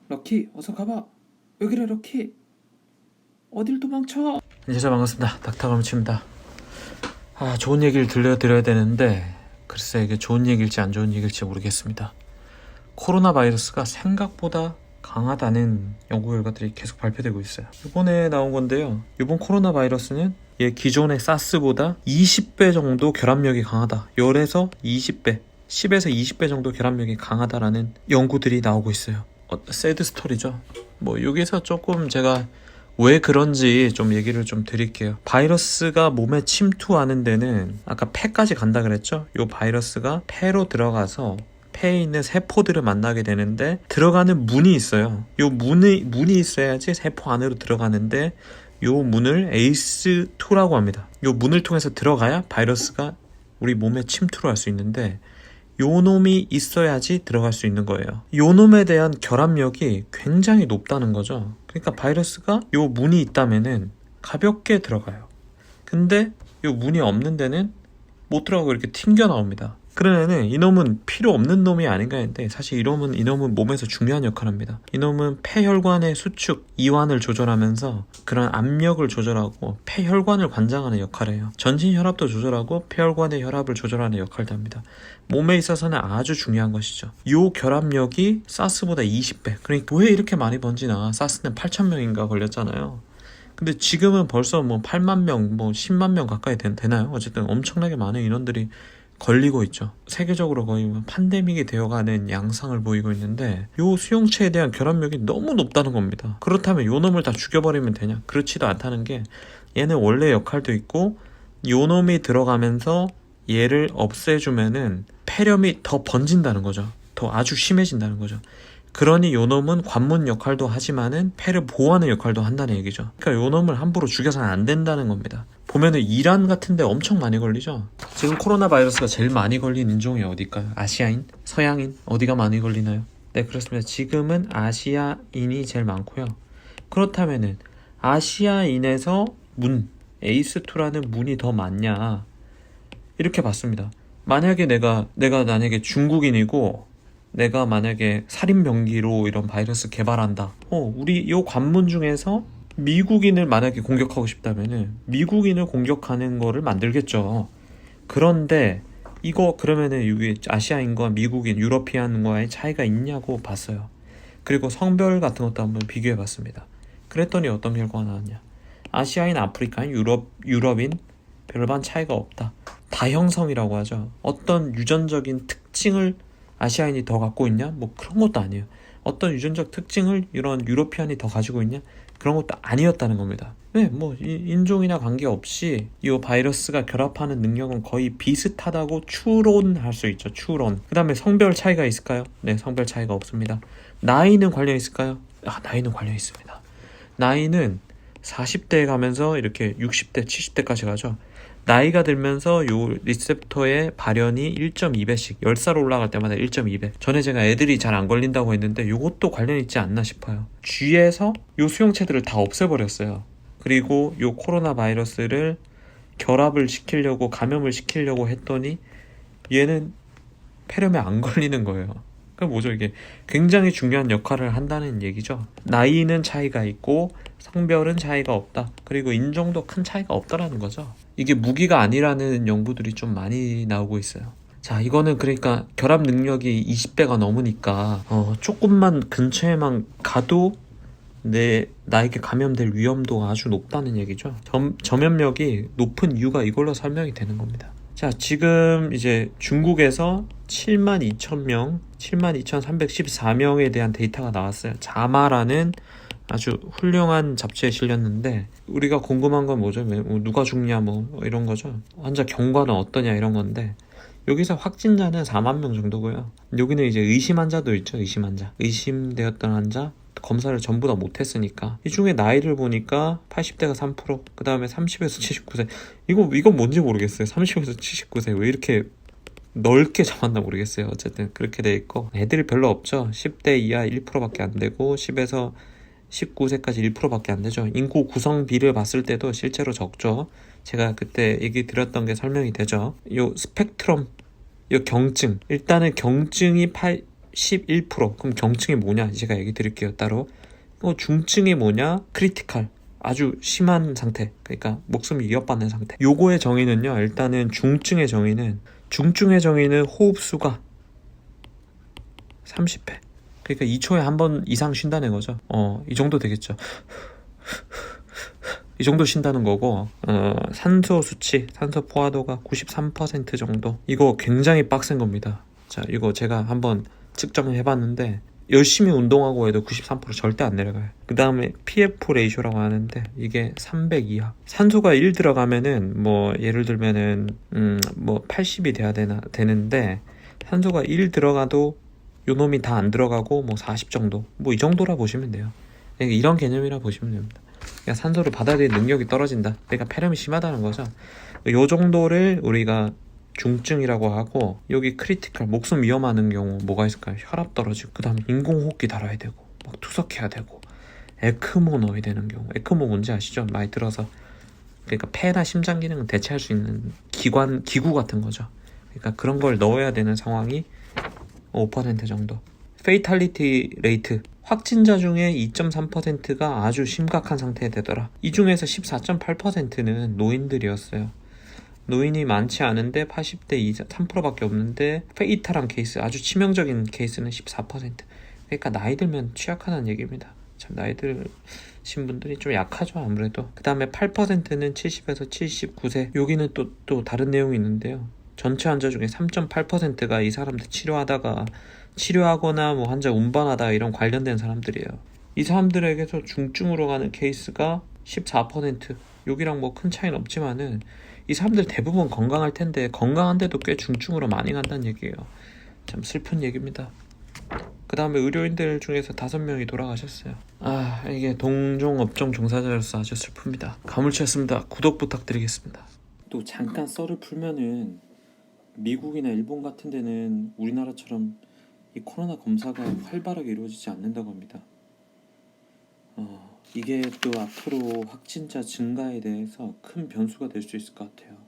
럭키 어서 가봐. 왜 그래 럭키? 어딜 도망쳐? 안녕하세요, 반갑습니다. 닥터감치입니다. 좋은 얘기를 들려드려야 되는데 글쎄 이게 좋은 얘기일지 안 좋은 얘기일지 모르겠습니다. 코로나 바이러스가 생각보다 강하다는 연구 결과들이 계속 발표되고 있어요. 이번에 나온 건데요, 이번 코로나 바이러스는 기존의 사스보다 20배 정도 결합력이 강하다. 10에서 20배, 10에서 20배 정도 결합력이 강하다라는 연구들이 나오고 있어요. 새드 스토리죠. 여기서 조금 제가 왜 그런지 좀 얘기를 좀 드릴게요. 바이러스가 몸에 침투하는 데는 아까 폐까지 간다 그랬죠? 이 바이러스가 폐로 들어가서 폐에 있는 세포들을 만나게 되는데 들어가는 문이 있어요. 이 문이 있어야지 세포 안으로 들어가는데 이 문을 ACE2라고 합니다. 이 문을 통해서 들어가야 바이러스가 우리 몸에 침투를 할 수 있는데 요 놈이 있어야지 들어갈 수 있는 거예요. 요 놈에 대한 결합력이 굉장히 높다는 거죠. 그러니까 바이러스가 요 문이 있다면은 가볍게 들어가요. 근데 요 문이 없는 데는 못 들어가고 이렇게 튕겨 나옵니다. 그러면은 이놈은 필요 없는 놈이 아닌가 했는데 사실 이놈은 몸에서 중요한 역할을 합니다. 이놈은 폐혈관의 수축, 이완을 조절하면서 그런 압력을 조절하고 폐혈관을 관장하는 역할을 해요. 전신 혈압도 조절하고 폐혈관의 혈압을 조절하는 역할도 합니다. 몸에 있어서는 아주 중요한 것이죠. 이 결합력이 사스보다 20배. 그러니까 왜 이렇게 많이 번지나? 사스는 8,000명인가 걸렸잖아요. 근데 지금은 벌써 8만 명, 10만 명 가까이 되나요? 어쨌든 엄청나게 많은 인원들이 걸리고 있죠. 세계적으로 거의 팬데믹이 되어가는 양상을 보이고 있는데 요 수용체에 대한 결합력이 너무 높다는 겁니다. 그렇다면 요 놈을 다 죽여버리면 되냐? 그렇지도 않다는 게 얘는 원래 역할도 있고 요 놈이 들어가면서 얘를 없애주면은 폐렴이 더 번진다는 거죠. 더 아주 심해진다는 거죠. 그러니 요 놈은 관문 역할도 하지만은 폐를 보호하는 역할도 한다는 얘기죠. 그러니까 요 놈을 함부로 죽여서는 안 된다는 겁니다. 보면은 이란 같은데 엄청 많이 걸리죠. 지금 코로나 바이러스가 제일 많이 걸린 인종이 어딜까요? 아시아인? 서양인? 어디가 많이 걸리나요? 네, 그렇습니다. 지금은 아시아인이 제일 많고요. 그렇다면은 아시아인에서 ACE2라는 문이 더 많냐? 이렇게 봤습니다. 만약에 내가 만약에 중국인이고 내가 만약에 살인병기로 이런 바이러스 개발한다. 우리 요 관문 중에서 미국인을 만약에 공격하고 싶다면은 미국인을 공격하는 거를 만들겠죠. 그런데 이거 그러면은 이게 아시아인과 미국인, 유러피안과의 차이가 있냐고 봤어요. 그리고 성별 같은 것도 한번 비교해 봤습니다. 그랬더니 어떤 결과가 나왔냐? 아시아인, 아프리카인, 유럽인 별반 차이가 없다. 다형성이라고 하죠. 어떤 유전적인 특징을 아시아인이 더 갖고 있냐? 그런 것도 아니에요. 어떤 유전적 특징을 이런 유러피안이 더 가지고 있냐? 그런 것도 아니었다는 겁니다. 네, 인종이나 관계없이 이 바이러스가 결합하는 능력은 거의 비슷하다고 추론할 수 있죠. 추론. 그 다음에 성별 차이가 있을까요? 네, 성별 차이가 없습니다. 나이는 관련 있을까요? 나이는 관련 있습니다. 나이는 40대에 가면서 이렇게 60대, 70대까지 가죠. 나이가 들면서 요 리셉터의 발현이 1.2배씩 10살 올라갈 때마다 1.2배. 전에 제가 애들이 잘 안 걸린다고 했는데 요것도 관련 있지 않나 싶어요. 쥐에서 요 수용체들을 다 없애버렸어요. 그리고 요 코로나 바이러스를 결합을 시키려고, 감염을 시키려고 했더니 얘는 폐렴에 안 걸리는 거예요. 그럼 뭐죠? 이게 굉장히 중요한 역할을 한다는 얘기죠. 나이는 차이가 있고 성별은 차이가 없다. 그리고 인종도 큰 차이가 없다라는 거죠. 이게 무기가 아니라는 연구들이 좀 많이 나오고 있어요. 자, 이거는 그러니까 결합 능력이 20배가 넘으니까 조금만 근처에만 가도 나에게 감염될 위험도가 아주 높다는 얘기죠. 전염력이 높은 이유가 이걸로 설명이 되는 겁니다. 자, 지금 이제 중국에서 72,000명, 72,314명에 대한 데이터가 나왔어요. 자마라는 아주 훌륭한 잡지에 실렸는데 우리가 궁금한 건 뭐죠? 누가 죽냐 이런 거죠. 환자 경과는 어떠냐 이런 건데 여기서 확진자는 4만 명 정도고요. 여기는 이제 의심 환자도 있죠. 의심 환자. 의심되었던 환자 검사를 전부 다 못했으니까 이 중에 나이를 보니까 80대가 3%, 그 다음에 30에서 79세. 이건 뭔지 모르겠어요. 30에서 79세 왜 이렇게 넓게 잡았나 모르겠어요. 어쨌든 그렇게 돼 있고 애들이 별로 없죠. 10대 이하 1%밖에 안 되고 10에서 19세까지 1%밖에 안 되죠. 인구 구성비를 봤을 때도 실제로 적죠. 제가 그때 얘기 드렸던 게 설명이 되죠. 요 스펙트럼, 요 경증. 일단은 경증이 81%. 그럼 경증이 뭐냐? 제가 얘기 드릴게요, 따로. 중증이 뭐냐? 크리티컬. 아주 심한 상태. 그러니까 목숨이 위협받는 상태. 요거의 정의는요. 일단은 중증의 정의는 호흡수가 30회. 그러니까 2초에 한 번 이상 쉰다는 거죠. 이 정도 되겠죠. 이 정도 쉰다는 거고, 산소 수치, 산소 포화도가 93% 정도. 이거 굉장히 빡센 겁니다. 자, 이거 제가 한번 측정을 해봤는데, 열심히 운동하고 해도 93% 절대 안 내려가요. 그 다음에 PF 레이쇼라고 하는데, 이게 300 이하. 산소가 1 들어가면은, 뭐, 예를 들면은, 뭐, 80이 돼야 되는데, 산소가 1 들어가도 요 놈이 다 안 들어가고, 뭐, 40 정도. 뭐, 이 정도라 보시면 돼요. 그러니까 이런 개념이라 보시면 됩니다. 그러니까 산소를 받아들이는 능력이 떨어진다. 그러니까 폐렴이 심하다는 거죠. 요 정도를 우리가 중증이라고 하고, 여기 크리티컬, 목숨 위험하는 경우 뭐가 있을까요? 혈압 떨어지고, 그 다음에 인공호흡기 달아야 되고, 막 투석해야 되고, 에크모 넣어야 되는 경우. 에크모 뭔지 아시죠? 많이 들어서. 그러니까 폐나 심장 기능을 대체할 수 있는 기구 같은 거죠. 그러니까 그런 걸 넣어야 되는 상황이 5% 정도. 페이탈리티 레이트, 확진자 중에 2.3%가 아주 심각한 상태에 되더라. 이 중에서 14.8%는 노인들이었어요. 노인이 많지 않은데 80대 이상 3%밖에 없는데, 페이탈한 케이스, 아주 치명적인 케이스는 14%. 그러니까 나이 들면 취약하다는 얘기입니다. 참 나이 드신 분들이 좀 약하죠, 아무래도. 그 다음에 8%는 70에서 79세. 여기는 또 다른 내용이 있는데요. 전체 환자 중에 3.8%가 이 사람들 치료하거나 뭐 환자 운반하다 이런 관련된 사람들이에요. 이 사람들에게서 중증으로 가는 케이스가 14%. 여기랑 뭐 큰 차이는 없지만은 이 사람들 대부분 건강할 텐데 건강한데도 꽤 중증으로 많이 간다는 얘기예요. 참 슬픈 얘기입니다. 그 다음에 의료인들 중에서 5명이 돌아가셨어요. 이게 동종 업종 종사자로서 아주 슬픕니다. 가물치였습니다. 구독 부탁드리겠습니다. 또 잠깐 썰을 풀면은, 미국이나 일본 같은 데는 우리나라처럼 이 코로나 검사가 활발하게 이루어지지 않는다고 합니다. 이게 또 앞으로 확진자 증가에 대해서 큰 변수가 될 수 있을 것 같아요.